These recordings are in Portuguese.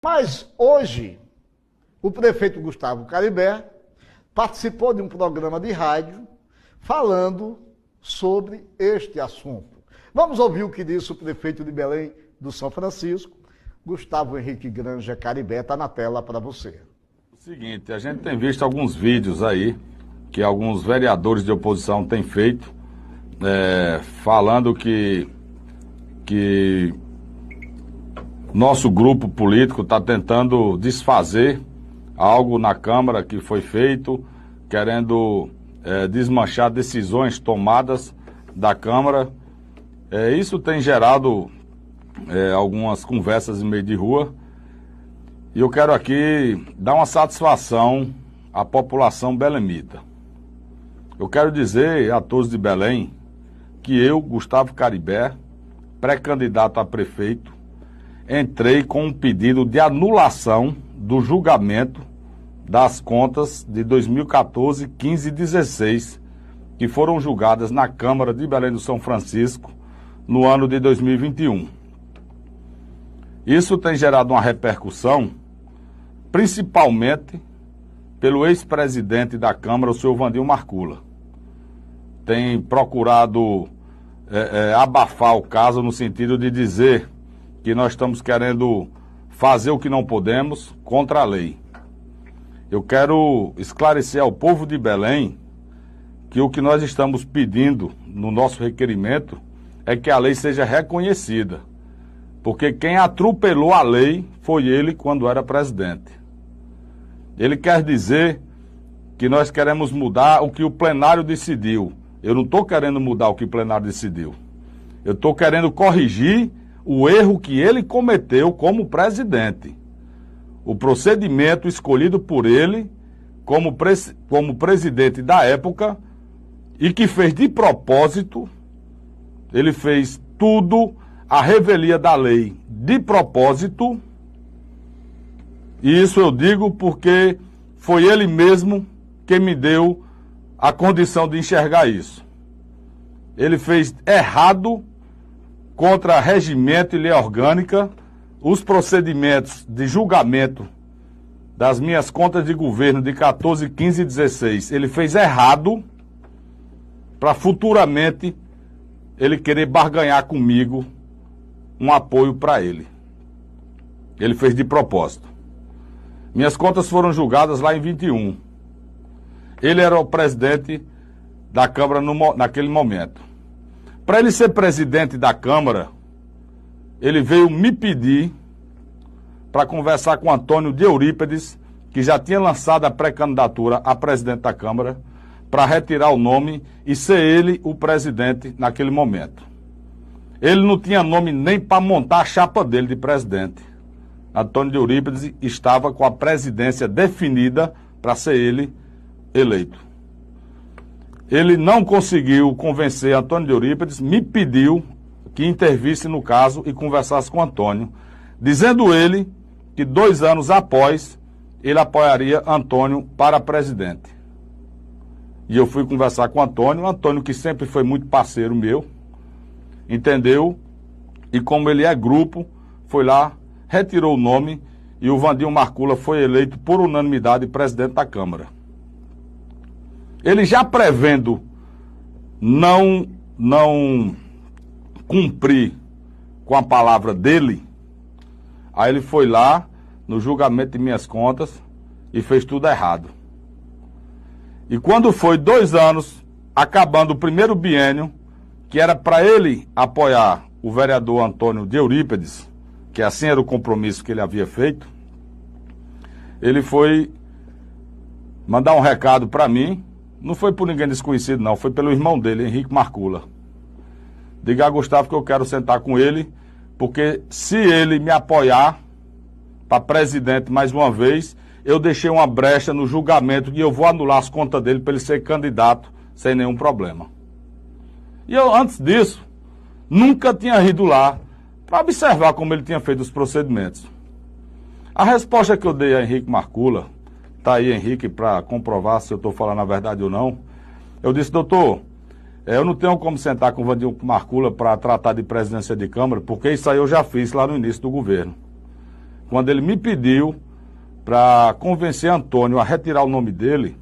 Mas hoje, o prefeito Gustavo Caribé participou de um programa de rádio falando sobre este assunto. Vamos ouvir o que disse o prefeito de Belém do São Francisco, Gustavo Henrique Granja Caribé. Está na tela para você. O seguinte, a gente tem visto alguns vídeos aí que alguns vereadores de oposição têm feito, falando que nosso grupo político está tentando desfazer algo na Câmara que foi feito, querendo desmanchar decisões tomadas da Câmara. Isso tem gerado algumas conversas em meio de rua, e eu quero aqui dar uma satisfação à população belemita. Eu quero dizer a todos de Belém que eu, Gustavo Caribé, pré-candidato a prefeito, entrei com um pedido de anulação do julgamento das contas de 2014, 15 e 16, que foram julgadas na Câmara de Belém do São Francisco no ano de 2021. Isso tem gerado uma repercussão, principalmente pelo ex-presidente da Câmara, o senhor Vandinho Marcula. Tem procurado abafar o caso no sentido de dizer que nós estamos querendo fazer o que não podemos contra a lei. Eu quero esclarecer ao povo de Belém que o que nós estamos pedindo no nosso requerimento é que a lei seja reconhecida, porque quem atropelou a lei foi ele quando era presidente. Ele quer dizer que nós queremos mudar o que o plenário decidiu. Eu não estou querendo mudar o que o plenário decidiu. Eu estou querendo corrigir o erro que ele cometeu como presidente. O procedimento escolhido por ele como presidente da época, e que fez de propósito, ele fez tudo à revelia da lei de propósito. E isso eu digo porque foi ele mesmo que me deu a condição de enxergar isso. Ele fez errado contra regimento e lei orgânica, os procedimentos de julgamento das minhas contas de governo de 14, 15 e 16. Ele fez errado para futuramente ele querer barganhar comigo um apoio para ele. Ele fez de propósito. Minhas contas foram julgadas lá em 21. Ele era o presidente da Câmara naquele momento. Para ele ser presidente da Câmara, ele veio me pedir para conversar com Antônio de Eurípedes, que já tinha lançado a pré-candidatura a presidente da Câmara, para retirar o nome e ser ele o presidente naquele momento. Ele não tinha nome nem para montar a chapa dele de presidente. Antônio de Eurípedes estava com a presidência definida para ser ele eleito. Ele não conseguiu convencer Antônio de Eurípedes, me pediu que intervisse no caso e conversasse com Antônio, dizendo ele que 2 anos após ele apoiaria Antônio para presidente. E eu fui conversar com Antônio, que sempre foi muito parceiro meu, entendeu? E como ele é grupo, foi lá, retirou o nome e o Vandinho Marcula foi eleito por unanimidade presidente da Câmara. Ele já prevendo não cumprir com a palavra dele, aí ele foi lá no julgamento de minhas contas e fez tudo errado. E quando foi 2 anos, acabando o primeiro biênio, que era para ele apoiar o vereador Antônio de Eurípedes, que assim era o compromisso que ele havia feito, ele foi mandar um recado para mim. Não foi por ninguém desconhecido, não. Foi pelo irmão dele, Henrique Marcula. Diga a Gustavo que eu quero sentar com ele, porque se ele me apoiar para presidente mais uma vez, eu deixei uma brecha no julgamento e eu vou anular as contas dele para ele ser candidato sem nenhum problema. E eu, antes disso, nunca tinha ido lá para observar como ele tinha feito os procedimentos. A resposta que eu dei a Henrique Marcula, está aí Henrique para comprovar se eu estou falando a verdade ou não, eu disse: doutor, eu não tenho como sentar com o Vandinho Marcula para tratar de presidência de Câmara, porque isso aí eu já fiz lá no início do governo. quando ele me pediu para convencer Antônio a retirar o nome dele,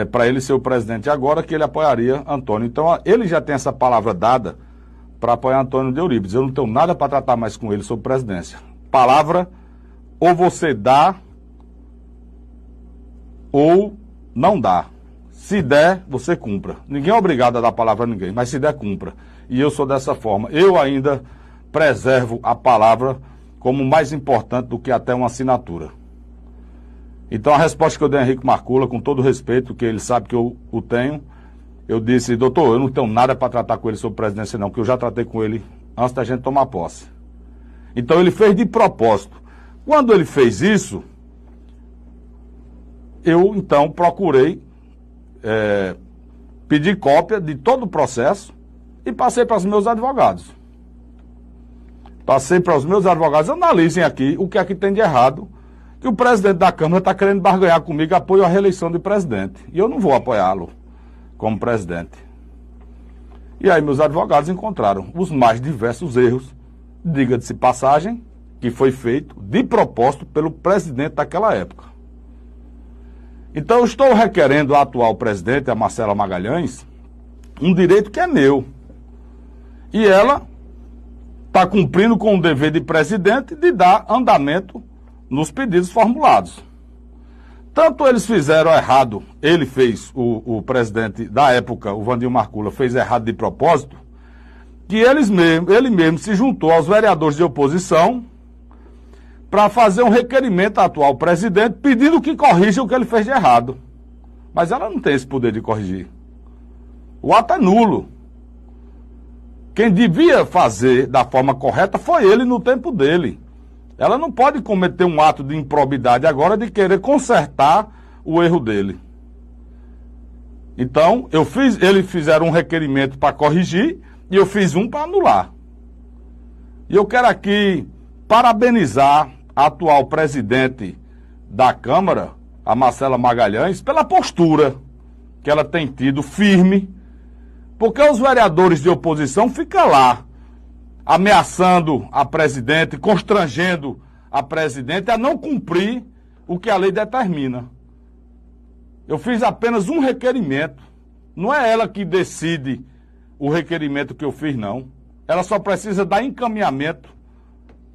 para ele ser o presidente agora, que ele apoiaria Antônio. Então, ele já tem essa palavra dada para apoiar Antônio de Eurípides. Eu não tenho nada para tratar mais com ele sobre presidência. Palavra, ou você dá, ou não dá. Se der, você cumpra. Ninguém é obrigado a dar palavra a ninguém, mas se der, cumpra. E eu sou dessa forma. Eu ainda preservo a palavra como mais importante do que até uma assinatura. Então, a resposta que eu dei a Henrique Marcula, com todo respeito, que ele sabe que eu o tenho, eu disse: doutor, eu não tenho nada para tratar com ele sobre presidência não, que eu já tratei com ele antes da gente tomar posse. Então, ele fez de propósito. Quando ele fez isso, eu, então, procurei pedir cópia de todo o processo e passei para os meus advogados. Passei para os meus advogados: analisem aqui o que é que tem de errado, que o presidente da Câmara está querendo barganhar comigo apoio à reeleição de presidente. E eu não vou apoiá-lo como presidente. E aí meus advogados encontraram os mais diversos erros, diga-se passagem, que foi feito de propósito pelo presidente daquela época. Então eu estou requerendo à atual presidente, a Marcela Magalhães, um direito que é meu. E ela está cumprindo com o dever de presidente de dar andamento nos pedidos formulados. Tanto eles fizeram errado, ele fez, o presidente da época, o Vandinho Marcula, fez errado de propósito, que ele mesmo se juntou aos vereadores de oposição para fazer um requerimento ao atual presidente pedindo que corrija o que ele fez de errado. Mas ela não tem esse poder de corrigir. O ato é nulo. Quem devia fazer da forma correta foi ele no tempo dele. Ela não pode cometer um ato de improbidade agora de querer consertar o erro dele. Então, eles fizeram um requerimento para corrigir e eu fiz um para anular. E eu quero aqui parabenizar a atual presidente da Câmara, a Marcela Magalhães, pela postura que ela tem tido firme, porque os vereadores de oposição ficam lá ameaçando a presidente, constrangendo a presidente a não cumprir o que a lei determina. Eu fiz apenas um requerimento. Não é ela que decide o requerimento que eu fiz, não. Ela só precisa dar encaminhamento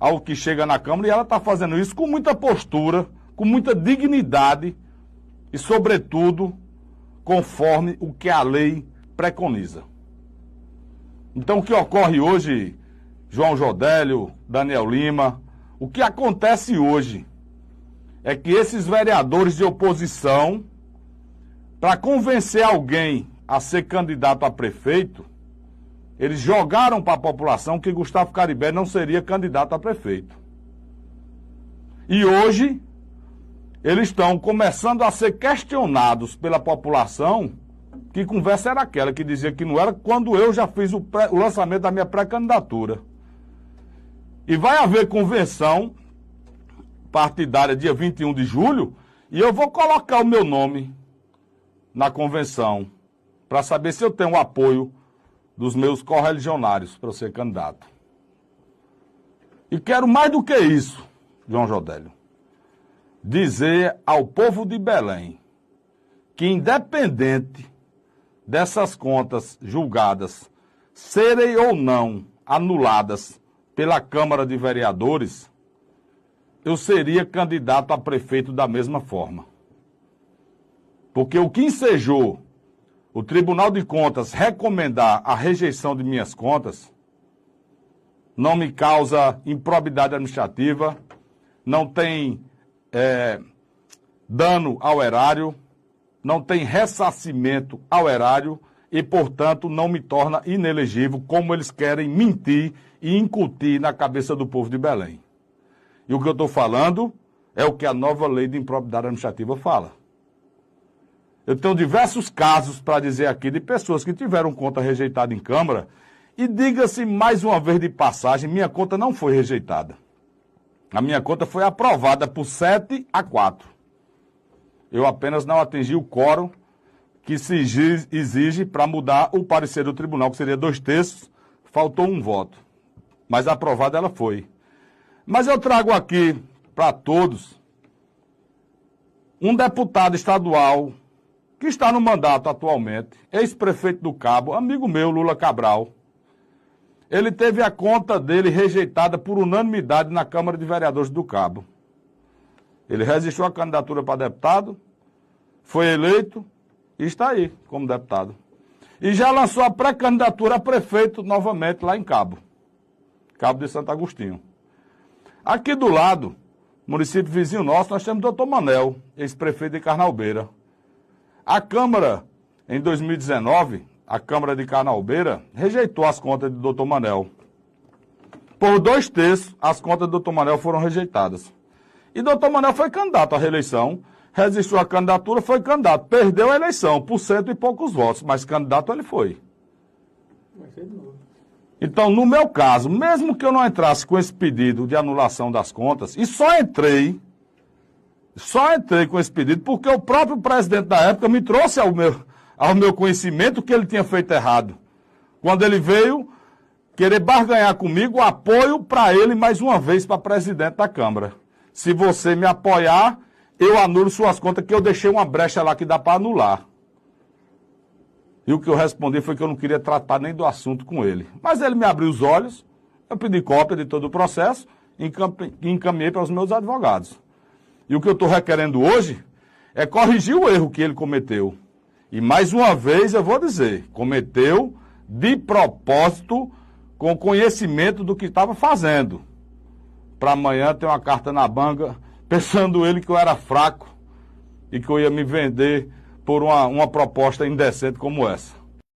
ao que chega na Câmara e ela está fazendo isso com muita postura, com muita dignidade e, sobretudo, conforme o que a lei preconiza. Então, o que ocorre hoje, João Jodélio, Daniel Lima, o que acontece hoje é que esses vereadores de oposição, para convencer alguém a ser candidato a prefeito, eles jogaram para a população que Gustavo Caribé não seria candidato a prefeito. E hoje, eles estão começando a ser questionados pela população. Que conversa era aquela que dizia que não era, quando eu já fiz o lançamento da minha pré-candidatura. E vai haver convenção partidária dia 21 de julho e eu vou colocar o meu nome na convenção para saber se eu tenho o apoio dos meus correligionários para ser candidato. E quero mais do que isso, João Jodélio, dizer ao povo de Belém que, independente dessas contas julgadas serem ou não anuladas pela Câmara de Vereadores, eu seria candidato a prefeito da mesma forma. Porque o que ensejou o Tribunal de Contas recomendar a rejeição de minhas contas não me causa improbidade administrativa, não tem dano ao erário, não tem ressarcimento ao erário e, portanto, não me torna inelegível, como eles querem mentir e incutir na cabeça do povo de Belém. E o que eu estou falando é o que a nova lei de improbidade administrativa fala. Eu tenho diversos casos para dizer aqui de pessoas que tiveram conta rejeitada em Câmara e, diga-se mais uma vez de passagem, minha conta não foi rejeitada. A minha conta foi aprovada por 7-4. Eu apenas não atingi o quórum que se exige para mudar o parecer do tribunal, que seria 2/3, faltou um voto. Mas aprovada ela foi. Mas eu trago aqui para todos um deputado estadual que está no mandato atualmente, ex-prefeito do Cabo, amigo meu, Lula Cabral. Ele teve a conta dele rejeitada por unanimidade na Câmara de Vereadores do Cabo. Ele resistiu à candidatura para deputado, foi eleito e está aí como deputado. E já lançou a pré-candidatura a prefeito novamente lá em Cabo de Santo Agostinho. Aqui do lado, município vizinho nosso, nós temos o Dr. Manel, ex-prefeito de Carnalbeira. A Câmara, em 2019, a Câmara de Carnalbeira rejeitou as contas do Dr. Manel. Por 2/3, as contas do Dr. Manel foram rejeitadas. E Dr. Manel foi candidato à reeleição, resistiu à candidatura, foi candidato, perdeu a eleição por 100 e poucos votos, mas candidato ele foi. Vai ser de novo. Então, no meu caso, mesmo que eu não entrasse com esse pedido de anulação das contas, e só entrei com esse pedido porque o próprio presidente da época me trouxe ao meu conhecimento que ele tinha feito errado. Quando ele veio querer barganhar comigo o apoio para ele mais uma vez para presidente da Câmara. Se você me apoiar, eu anulo suas contas, que eu deixei uma brecha lá que dá para anular. E o que eu respondi foi que eu não queria tratar nem do assunto com ele. Mas ele me abriu os olhos, eu pedi cópia de todo o processo e encaminhei para os meus advogados. E o que eu estou requerendo hoje é corrigir o erro que ele cometeu. E mais uma vez eu vou dizer, cometeu de propósito, com conhecimento do que estava fazendo. Para amanhã ter uma carta na manga, pensando ele que eu era fraco e que eu ia me vender por uma proposta indecente como essa.